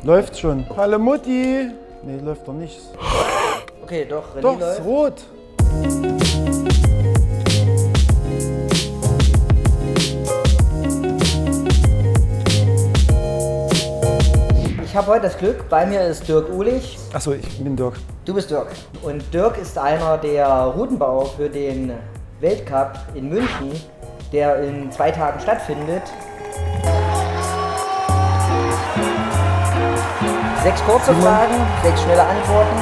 Läuft schon. Hallo Mutti! Nee, läuft doch nicht. Okay, doch, René Doch, läuft. ist rot. Ich habe heute das Glück, bei mir ist Dirk Uhlich. Achso, ich bin Dirk. Du bist Dirk. Und Dirk ist einer der Routenbauer für den Weltcup in München, der in 2 Tagen stattfindet. 6 kurze Fragen, 6 schnelle Antworten.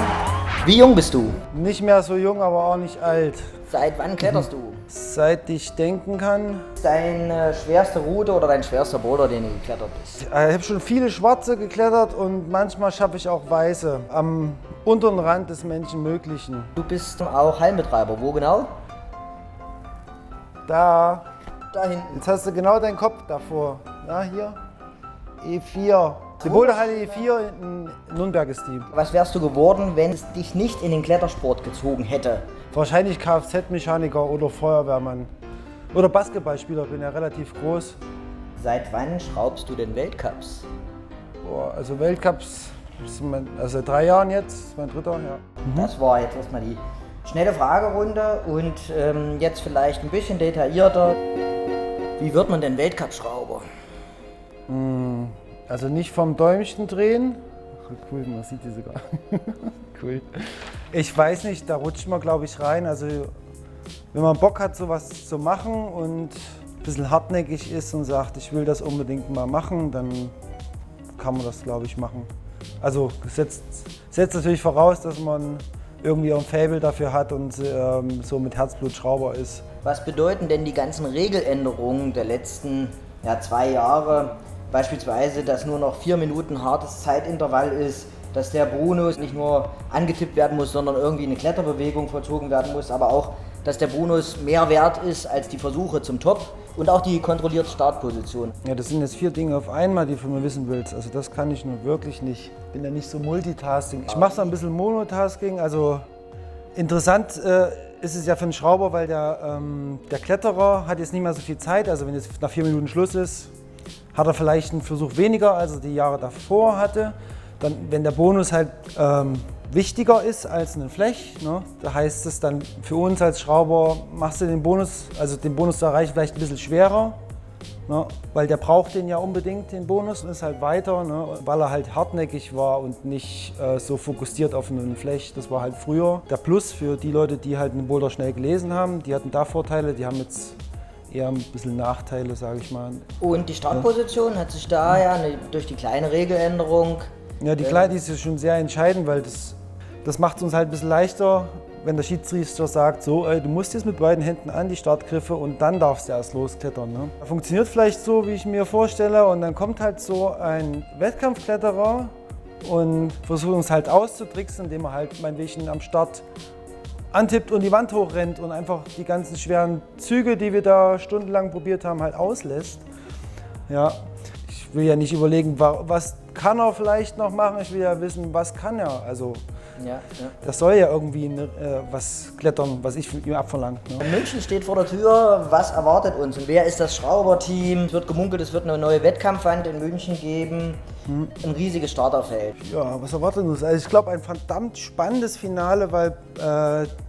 Wie jung bist du? Nicht mehr so jung, aber auch nicht alt. Seit wann kletterst du? Seit ich denken kann. Deine schwerste Route oder dein schwerster Boulder, den du geklettert bist? Ich habe schon viele schwarze geklettert und manchmal schaffe ich auch weiße. Am unteren Rand des Menschenmöglichen. Du bist auch Hallenbetreiber. Wo genau? Da. Da hinten. Jetzt hast du genau deinen Kopf davor. Na, hier. E4. Die Boulderhalle E4 in Nürnberg ist die. Was wärst du geworden, wenn es dich nicht in den Klettersport gezogen hätte? Wahrscheinlich Kfz-Mechaniker oder Feuerwehrmann. Oder Basketballspieler, bin ja relativ groß. Seit wann schraubst du denn Weltcups? Boah, also Weltcups, also seit 3 Jahren jetzt, das ist mein dritter, ja. Das war jetzt erstmal die schnelle Fragerunde und jetzt vielleicht ein bisschen detaillierter. Wie wird man denn Weltcup-Schrauber? Also nicht vom Däumchen drehen. Cool, man sieht die sogar. Cool. Ich weiß nicht, da rutscht man glaube ich rein. Also wenn man Bock hat, sowas zu machen und ein bisschen hartnäckig ist und sagt, ich will das unbedingt mal machen, dann kann man das glaube ich machen. Also setzt natürlich voraus, dass man irgendwie auch ein Faible dafür hat und so mit Herzblut Schrauber ist. Was bedeuten denn die ganzen Regeländerungen der letzten 2 Jahre? Beispielsweise, dass nur noch 4 Minuten hartes Zeitintervall ist, dass der Bonus nicht nur angetippt werden muss, sondern irgendwie eine Kletterbewegung vollzogen werden muss, aber auch, dass der Bonus mehr wert ist als die Versuche zum Top und auch die kontrollierte Startposition. Ja, das sind jetzt 4 Dinge auf einmal, die du von mir wissen willst. Also das kann ich nun wirklich nicht. Ich bin ja nicht so Multitasking. Ich mache so ein bisschen Monotasking. Also interessant ist es ja für einen Schrauber, weil der Kletterer hat jetzt nicht mehr so viel Zeit. Also wenn jetzt nach 4 Minuten Schluss ist, hat er vielleicht einen Versuch weniger, als er die Jahre davor hatte. Dann, wenn der Bonus halt wichtiger ist als ein Flech, ne, da heißt es dann für uns als Schrauber, machst du den Bonus, also den Bonus zu erreichen, vielleicht ein bisschen schwerer, ne, weil der braucht den ja unbedingt, den Bonus, und ist halt weiter, ne, weil er halt hartnäckig war und nicht so fokussiert auf einen Flech. Das war halt früher der Plus für die Leute, die halt einen Boulder schnell gelesen haben. Die hatten da Vorteile, die haben jetzt eher ein bisschen Nachteile, sage ich mal. Und die Startposition hat sich da durch die kleine Regeländerung. Ja, die Kleine ist ja schon sehr entscheidend, weil das macht es uns halt ein bisschen leichter, wenn der Schiedsrichter sagt, so, ey, du musst jetzt mit beiden Händen an die Startgriffe und dann darfst du erst losklettern. Ne? Funktioniert vielleicht so, wie ich mir vorstelle, und dann kommt halt so ein Wettkampfkletterer und versucht uns halt auszutricksen, indem er halt meinetwegen am Start antippt und die Wand hochrennt und einfach die ganzen schweren Züge, die wir da stundenlang probiert haben, halt auslässt. Ja, ich will ja nicht überlegen, was kann er vielleicht noch machen, ich will ja wissen, was kann er. Also das soll ja irgendwie was klettern, was ich von ihm abverlangt. Ne? München steht vor der Tür, was erwartet uns und wer ist das Schrauberteam? Es wird gemunkelt, es wird eine neue Wettkampfwand in München geben, ein riesiges Starterfeld. Ja, was erwartet uns? Also ich glaube, ein verdammt spannendes Finale, weil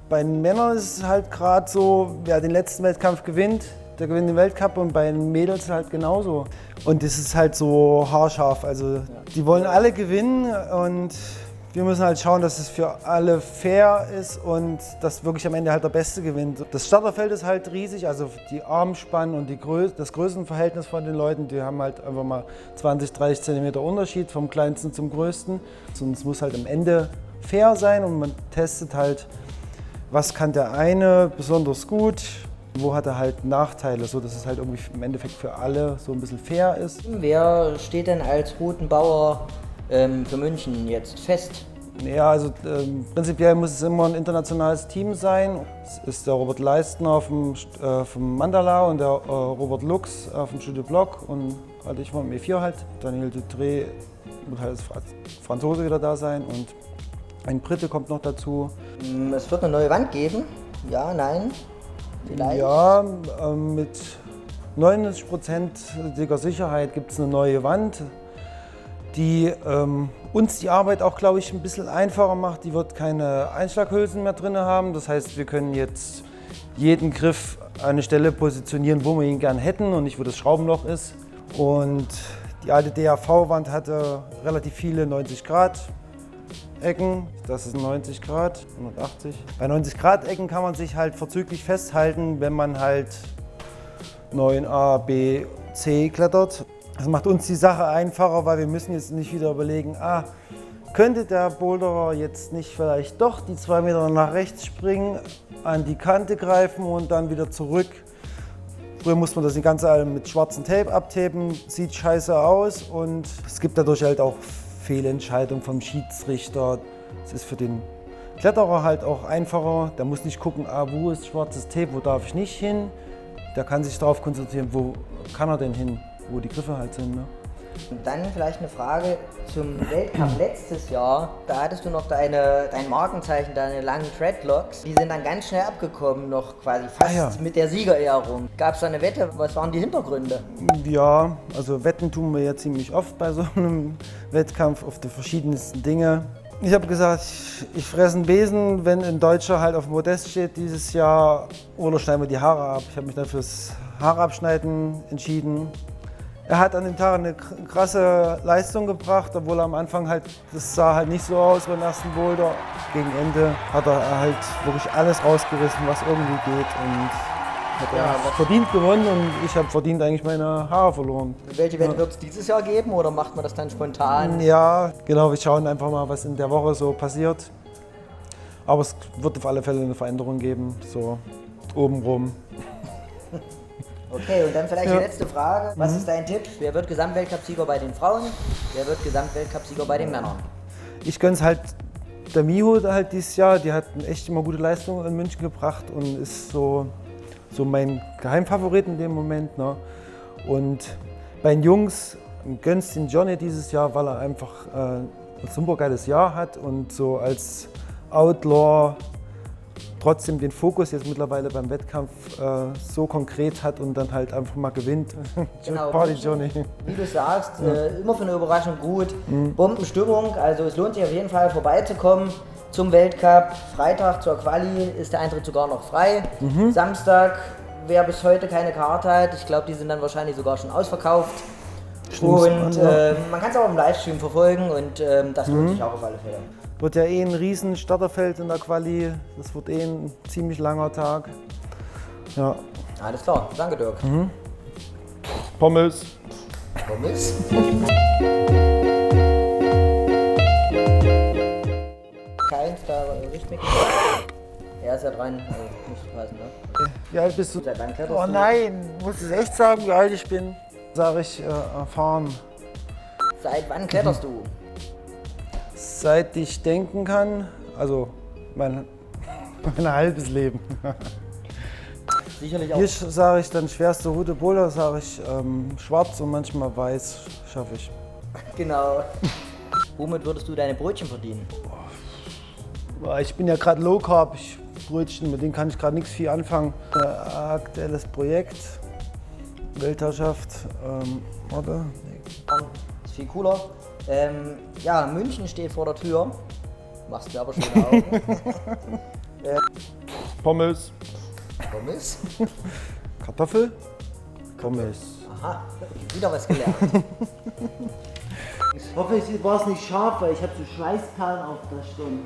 bei den Männern ist es halt gerade so, wer den letzten Wettkampf gewinnt, der gewinnt den Weltcup, und bei den Mädels halt genauso. Und das ist halt so haarscharf, also die wollen alle gewinnen und wir müssen halt schauen, dass es für alle fair ist und dass wirklich am Ende halt der Beste gewinnt. Das Starterfeld ist halt riesig, also die Armspannen und das Größenverhältnis von den Leuten, die haben halt einfach mal 20, 30 cm Unterschied vom kleinsten zum größten. Und es muss halt am Ende fair sein und man testet halt, was kann der eine besonders gut, wo hat er halt Nachteile, so dass es halt irgendwie im Endeffekt für alle so ein bisschen fair ist. Wer steht denn als Routenbauer für München jetzt fest? Ja, also prinzipiell muss es immer ein internationales Team sein. Es ist der Robert Leistner vom Mandala und der Robert Lux vom Studio Block und halt ich vom E4 halt. Daniel Dutré wird halt als Franzose wieder da sein und ein Brite kommt noch dazu. Es wird eine neue Wand geben? Ja, nein? Vielleicht? Ja, mit 99%iger Sicherheit gibt es eine neue Wand, die uns die Arbeit auch, glaube ich, ein bisschen einfacher macht. Die wird keine Einschlaghülsen mehr drin haben. Das heißt, wir können jetzt jeden Griff an eine Stelle positionieren, wo wir ihn gern hätten und nicht, wo das Schraubenloch ist. Und die alte DAV-Wand hatte relativ viele 90 Grad Ecken. Das ist 90 Grad, 180. Bei 90 Grad Ecken kann man sich halt verzüglich festhalten, wenn man halt 9a, B, C klettert. Das macht uns die Sache einfacher, weil wir müssen jetzt nicht wieder überlegen, könnte der Boulderer jetzt nicht vielleicht doch die 2 Meter nach rechts springen, an die Kante greifen und dann wieder zurück. Früher musste man das die ganze Zeit mit schwarzem Tape abtapen, sieht scheiße aus und es gibt dadurch halt auch Fehlentscheidungen vom Schiedsrichter. Es ist für den Kletterer halt auch einfacher, der muss nicht gucken, wo ist schwarzes Tape, wo darf ich nicht hin. Der kann sich darauf konzentrieren, wo kann er denn hin, wo die Griffe halt sind. Ne? Und dann vielleicht eine Frage zum Weltcup letztes Jahr. Da hattest du noch dein Markenzeichen, deine langen Dreadlocks. Die sind dann ganz schnell abgekommen, noch quasi fast mit der Siegerehrung. Gab es da eine Wette? Was waren die Hintergründe? Ja, also Wetten tun wir ja ziemlich oft bei so einem Wettkampf auf die verschiedensten Dinge. Ich habe gesagt, ich fresse einen Besen, wenn ein Deutscher halt auf dem Podest steht dieses Jahr, oder schneiden wir die Haare ab. Ich habe mich dann fürs Haare abschneiden entschieden. Er hat an dem Tag eine krasse Leistung gebracht, obwohl er am Anfang halt, das sah halt nicht so aus beim ersten Boulder. Gegen Ende hat er halt wirklich alles rausgerissen, was irgendwie geht und hat verdient gewonnen und ich habe verdient eigentlich meine Haare verloren. Welche Wette wird es dieses Jahr geben oder macht man das dann spontan? Ja, genau, wir schauen einfach mal, was in der Woche so passiert. Aber es wird auf alle Fälle eine Veränderung geben, so obenrum. Okay, und dann vielleicht die letzte Frage. Was ist dein Tipp? Wer wird Gesamtweltcupsieger bei den Frauen? Wer wird Gesamtweltcupsieger bei den Männern? Ich gönn's halt der Miho halt dieses Jahr. Die hat echt immer gute Leistungen in München gebracht und ist so mein Geheimfavorit in dem Moment. Ne? Und bei den Jungs gönn's den Johnny dieses Jahr, weil er einfach ein super geiles Jahr hat und so als Outlaw trotzdem den Fokus jetzt mittlerweile beim Wettkampf so konkret hat und dann halt einfach mal gewinnt. Genau, Party Johnny. Wie du sagst, immer für eine Überraschung gut. Bombenstimmung, also es lohnt sich auf jeden Fall vorbeizukommen zum Weltcup. Freitag zur Quali ist der Eintritt sogar noch frei. Samstag, wer bis heute keine Karte hat, ich glaube, die sind dann wahrscheinlich sogar schon ausverkauft. Und man kann es auch im Livestream verfolgen und das lohnt sich auch auf alle Fälle. Wird ja ein riesen Starterfeld in der Quali. Das wird ein ziemlich langer Tag. Ja. Alles klar, danke Dirk. Pommes. Pommes. Keins, da Richtmikrofon. Er ist ja dran, also musst du passen, ne? Wie alt bist du? Seit wann kletterst Oh du? nein, muss ich echt sagen, wie alt ich bin? Sag ich erfahren. Seit wann kletterst du? Seit ich denken kann, also mein halbes Leben. Sicherlich auch. Hier sage ich dann schwerste Route Boulder, sage ich schwarz und manchmal weiß schaffe ich. Genau. Womit würdest du deine Brötchen verdienen? Ich bin ja gerade Low Carb, Brötchen, mit denen kann ich gerade nichts viel anfangen. Aktuelles Projekt, Weltherrschaft, warte. Ist viel cooler. Ja, München steht vor der Tür. Machst du aber schöne Augen. Pommes. Pommes? Kartoffel? Pommes. Aha, wieder was gelernt. Ich hoffe, es war es nicht scharf, weil ich habe so Schweißperlen auf der Stirn.